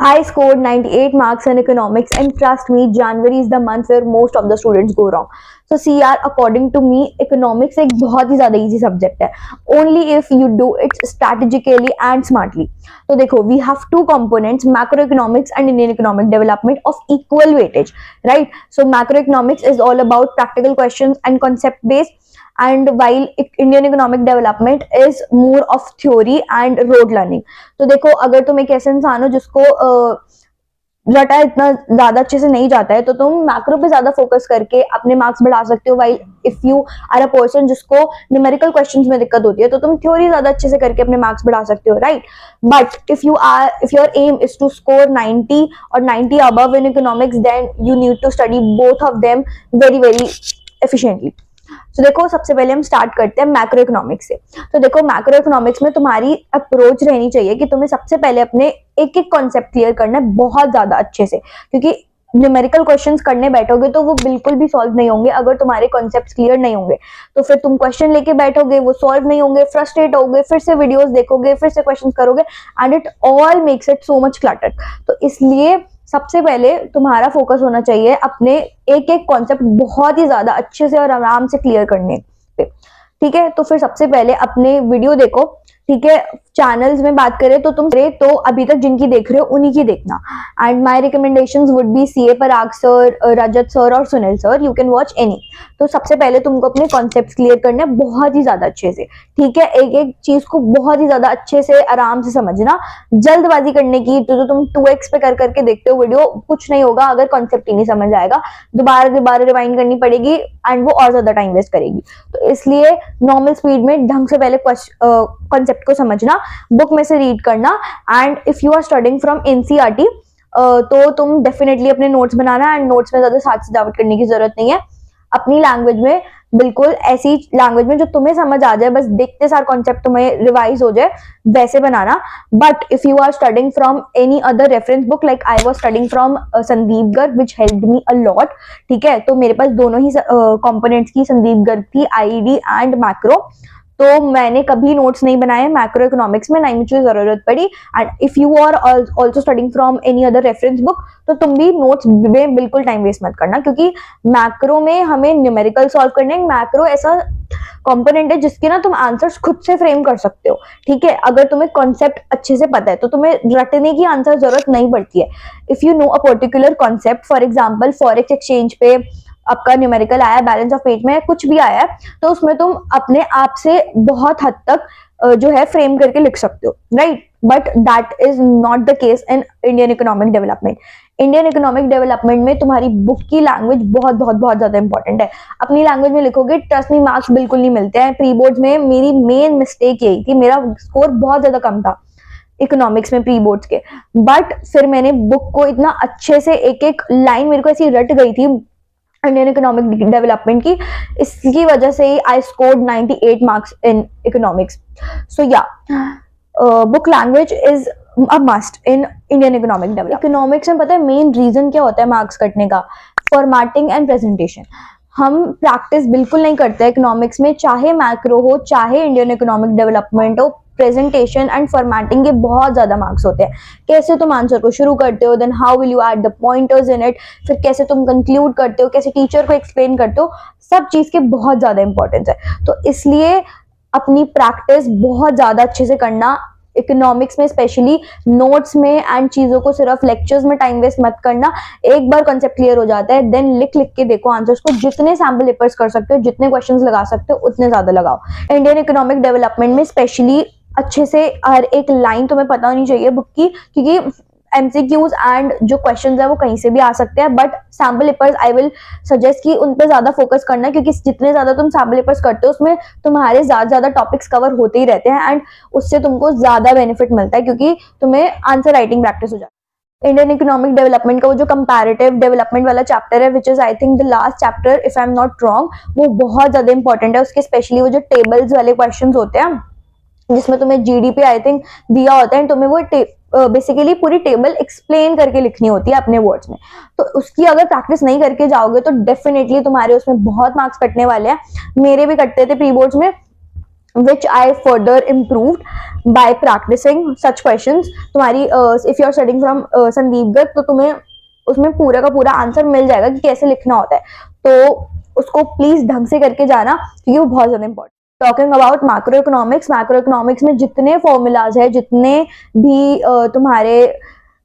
I scored 98 marks in economics, and trust me, January is the month where most of the students go wrong. So see यार, according to me, economics एक बहुत ही ज़्यादा easy subject है. Only if you do it strategically and smartly. तो देखो, we have two components, macroeconomics and Indian economic development of equal weightage, right? So macroeconomics is all about practical questions and concept based, and while Indian economic development is more of theory and road learning. तो देखो, अगर तुम एक ऐसे इंसान हो जिसको रटा इतना ज्यादा अच्छे से नहीं जाता है, तो तुम मैक्रो पे ज्यादा फोकस करके अपने मार्क्स बढ़ा सकते हो. While if you are a person जिसको न्यूमेरिकल क्वेश्चंस में दिक्कत होती है, तो तुम थ्योरी ज्यादा अच्छे से करके अपने मार्क्स बढ़ा सकते हो, right? But if your aim is to score 90 और 90 above in economics, then you need to study both of them very very efficiently. तो देखो, सबसे पहले हम स्टार्ट करते हैं मैक्रो इकोनॉमिक्स से. तो देखो, मैक्रो इकोनॉमिक्स में तुम्हारी अप्रोच रहनी चाहिए कि तुम्हें सबसे पहले अपने एक एक कॉन्सेप्ट क्लियर करना है बहुत ज्यादा अच्छे से, क्योंकि न्यूमेरिकल क्वेश्चंस करने बैठोगे तो वो बिल्कुल भी सॉल्व नहीं होंगे अगर तुम्हारे कॉन्सेप्ट्स क्लियर नहीं होंगे. तो फिर तुम क्वेश्चन लेके बैठोगे, वो सॉल्व नहीं होंगे, फ्रस्ट्रेट होगे, फिर से वीडियोस देखोगे, फिर से क्वेश्चन करोगे, and it all makes it so much cluttered. तो इसलिए सबसे पहले तुम्हारा फोकस होना चाहिए अपने एक एक कॉन्सेप्ट बहुत ही ज्यादा अच्छे से और आराम से क्लियर करने पे, ठीक है? तो फिर सबसे पहले अपने वीडियो देखो, ठीक है? चैनल्स में बात करें तो तो अभी तक जिनकी देख रहे हो उन्हीं की देखना. And my recommendations would be CA Parag sir, Rajat sir और Sunil sir. You can watch any. तो सबसे पहले तुमको अपने कॉन्सेप्ट्स क्लियर करने हैं बहुत ही ज्यादा अच्छे से, ठीक है? एक एक चीज को बहुत ही ज्यादा अच्छे से आराम से समझना. जल्दबाजी करने की तो तुम 2x पे कर करके देखते हो वीडियो, कुछ नहीं होगा अगर कॉन्सेप्ट ही नहीं समझ आएगा. दोबारा दोबारा रिवाइंड करनी पड़ेगी एंड वो और ज्यादा टाइम वेस्ट करेगी. तो इसलिए नॉर्मल स्पीड में ढंग से पहले कॉन्सेप्ट को समझना, बुक में से रीड करना. And if you are studying from NCERT तो तुम डेफिनेटली अपने नोट्स बनाना. एंड नोट्स में ज्यादा साथ सजावट करने की जरूरत नहीं है. अपनी लैंग्वेज में, बिल्कुल ऐसी लैंग्वेज में जो तुम्हें समझ आ जाए, बस देखते सार कॉन्सेप्ट तुम्हें रिवाइज हो जाए, वैसे बनाना. But if you are studying from any other reference book, like I was studying from Sandeep Garg which helped me a lot, ठीक है? तो मेरे पास दोनों ही कंपोनेंट्स की संदीप गर्ग थी, आईईडी एंड मैक्रो. तो मैंने कभी नोट्स नहीं बनाए मैक्रो इकोनॉमिक्स में, ना ही मुझे जरूरत पड़ी. And if you are also studying from any other reference book, तो तुम भी नोट्स में बिल्कुल टाइम वेस्ट मत करना, क्योंकि मैक्रो में हमें न्यूमेरिकल सॉल्व करने. मैक्रो ऐसा कंपोनेंट है जिसके ना तुम आंसर्स खुद से फ्रेम कर सकते हो, ठीक है? अगर तुम्हें कॉन्सेप्ट अच्छे से पता है तो तुम्हें रटने की आंसर जरूरत नहीं पड़ती है. If you know a particular concept, for example forex exchange पे आपका न्यूमेरिकल आया, बैलेंस ऑफ पेज में कुछ भी आया, तो उसमें तुम अपने आप से बहुत हद तक जो है फ्रेम करके लिख सकते हो, right? But that is not the case in Indian economic development. Indian economic development में तुम्हारी बुक की लैंग्वेज बहुत बहुत बहुत ज्यादा इंपॉर्टेंट है. अपनी लैंग्वेज में लिखोगे, ट्रस्ट मी, मार्क्स बिल्कुल नहीं मिलते हैं. प्री बोर्ड्स में मेरी मेन मिस्टेक यही थी, मेरा स्कोर बहुत ज्यादा कम था इकोनॉमिक्स में प्री बोर्ड्स के. बट फिर मैंने बुक को इतना अच्छे से, एक एक लाइन मेरे को ऐसी रट गई थी इंडियन इकोनॉमिक डेवलपमेंट की, इसकी वजह से ही I scored 98 marks in economics. So yeah, book language is a must in Indian economic development. Economics में पता है मेन रीजन क्या होता है मार्क्स कटने का? Formatting and presentation. हम प्रैक्टिस बिल्कुल नहीं करते इकोनॉमिक्स में, चाहे मैक्रो हो चाहे इंडियन इकोनॉमिक डेवलपमेंट हो. प्रेजेंटेशन एंड फॉर्मेटिंग के बहुत ज्यादा मार्क्स होते हैं. कैसे तुम आंसर को शुरू करते हो, then how will you add the pointers in it, फिर कैसे तुम कंक्लूड करते हो, कैसे टीचर को एक्सप्लेन करते हो, सब चीज के बहुत ज्यादा इंपॉर्टेंस है. तो इसलिए अपनी प्रैक्टिस बहुत ज्यादा अच्छे से करना, इकोनॉमिक्स में स्पेशली नोट्स में, एंड चीजों को सिर्फ लेक्चर्स में टाइम वेस्ट मत करना. एक बार कॉन्सेप्ट क्लियर हो जाता है, देन लिख लिख के देखो आंसर्स को. जितने सैम्पल पेपर्स कर सकते हो, जितने क्वेश्चंस लगा सकते हो, उतने ज्यादा लगाओ. इंडियन इकोनॉमिक डेवलपमेंट में स्पेशली अच्छे से हर एक लाइन तुम्हें पता होनी चाहिए बुक की, क्योंकि एमसीक्यूज एंड जो क्वेश्चंस है वो कहीं से भी आ सकते हैं. But sample papers I will suggest कि उन पे ज्यादा फोकस करना, क्योंकि जितने ज्यादा तुम सैम्पल पेपर्स करते हो उसमें तुम्हारे ज्यादा टॉपिक्स कवर होते ही रहते हैं, एंड उससे तुमको ज्यादा बेनिफिट मिलता है, क्योंकि तुम्हें आंसर राइटिंग प्रैक्टिस हो जाती है. इंडियन इकोनॉमिक डेवलपमेंट का वो जो कंपैरेटिव डेवलपमेंट वाला चैप्टर है, which is I think the last chapter if I am not wrong, वो बहुत ज्यादा इंपॉर्टेंट है. उसके स्पेशली वो जो टेबल्स वाले क्वेश्चन होते हैं, जिसमें तुम्हें जीडीपी आई थिंक दिया होता है, तुम्हें वो बेसिकली पूरी टेबल एक्सप्लेन करके लिखनी होती है अपने वर्ड्स में. तो उसकी अगर प्रैक्टिस नहीं करके जाओगे तो डेफिनेटली तुम्हारे उसमें बहुत मार्क्स कटने वाले हैं. मेरे भी कटते थे प्री बोर्ड्स में, which I further improved by practicing such questions. तुम्हारी if you are studying from Sandeep Garg, तो तुम्हें उसमें पूरा का पूरा आंसर मिल जाएगा कि कैसे लिखना होता है, तो उसको प्लीज ढंग से करके जाना क्योंकि वो बहुत ज्यादा important. Talking about macro economics में जितने फॉर्मूलाज है, जितने भी तुम्हारे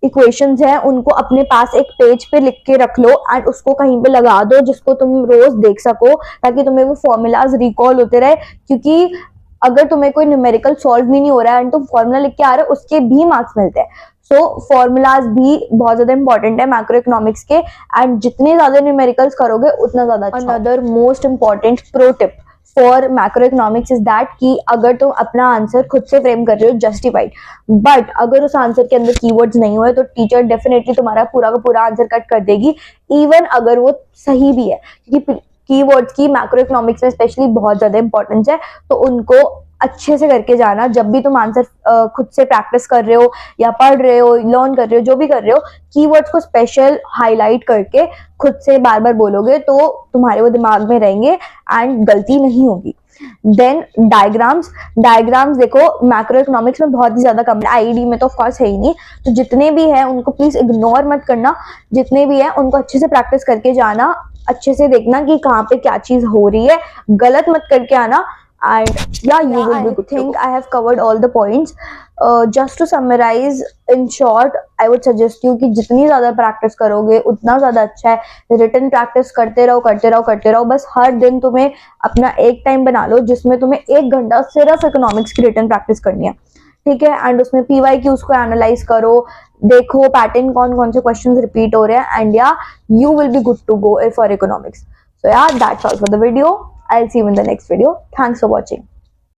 इक्वेशंस हैं, उनको अपने पास एक पेज पे लिख के रख लो एंड उसको कहीं पे लगा दो जिसको तुम रोज देख सको, ताकि तुम्हें वो फॉर्मूलाज रिकॉल होते रहे। क्योंकि अगर तुम्हें कोई न्यूमेरिकल सॉल्व भी नहीं हो रहा है एंड तुम फॉर्मूला लिख के आ रहे हो, उसके भी मार्क्स मिलते हैं। सो फॉर्मूलाज भी बहुत ज्यादा इंपॉर्टेंट है मैक्रो इकोनॉमिक्स के, एंड जितने ज्यादा न्यूमेरिकल्स करोगे उतना ज्यादा अच्छा। Another most important pro tip for macro economics is that कि अगर तुम अपना आंसर खुद से फ्रेम कर रहे हो जस्टिफाइड, बट अगर उस आंसर के अंदर कीवर्ड्स नहीं हुए तो टीचर डेफिनेटली तुम्हारा पूरा का पूरा आंसर कट कर देगी, इवन अगर वो सही भी है, क्योंकि कीवर्ड्स की मैक्रो इकोनॉमिक्स में स्पेशली बहुत ज्यादा इंपॉर्टेंस है। तो उनको अच्छे से करके जाना, जब भी तुम आंसर खुद से प्रैक्टिस कर रहे हो या पढ़ रहे हो, लर्न कर रहे हो, जो भी कर रहे हो, कीवर्ड्स को स्पेशल हाईलाइट करके खुद से बार बार बोलोगे तो तुम्हारे वो दिमाग में रहेंगे एंड गलती नहीं होगी। देन डायग्राम्स देखो मैक्रो इकोनॉमिक्स में बहुत ही ज्यादा कम है, आईडी में तो ऑफकोर्स है ही नहीं, तो जितने भी है उनको प्लीज इग्नोर मत करना, जितने भी है उनको अच्छे से प्रैक्टिस करके जाना, अच्छे से देखना कि कहाँ पे क्या चीज हो रही है, गलत मत करके आना। And yeah, you will be good. I think I have covered all the points. Just to summarize, in short, I would suggest you कि जितनी ज़्यादा प्रैक्टिस करोगे उतना ज़्यादा अच्छा है। रिटन प्रैक्टिस करते रहो, बस हर दिन तुम्हें अपना एक टाइम बना लो जिसमें तुम्हें 1 घंटा सिर्फ इकोनॉमिक्स की रिटन प्रैक्टिस करनी है, ठीक है। एंड उसमें PYQs को एनालाइज करो, देखो पैटर्न कौन कौन से क्वेश्चन रिपीट हो रहे हैं, and yeah you will be good to go for economics. So yeah, that's all for the video. I'll see you in the next video. Thanks for watching.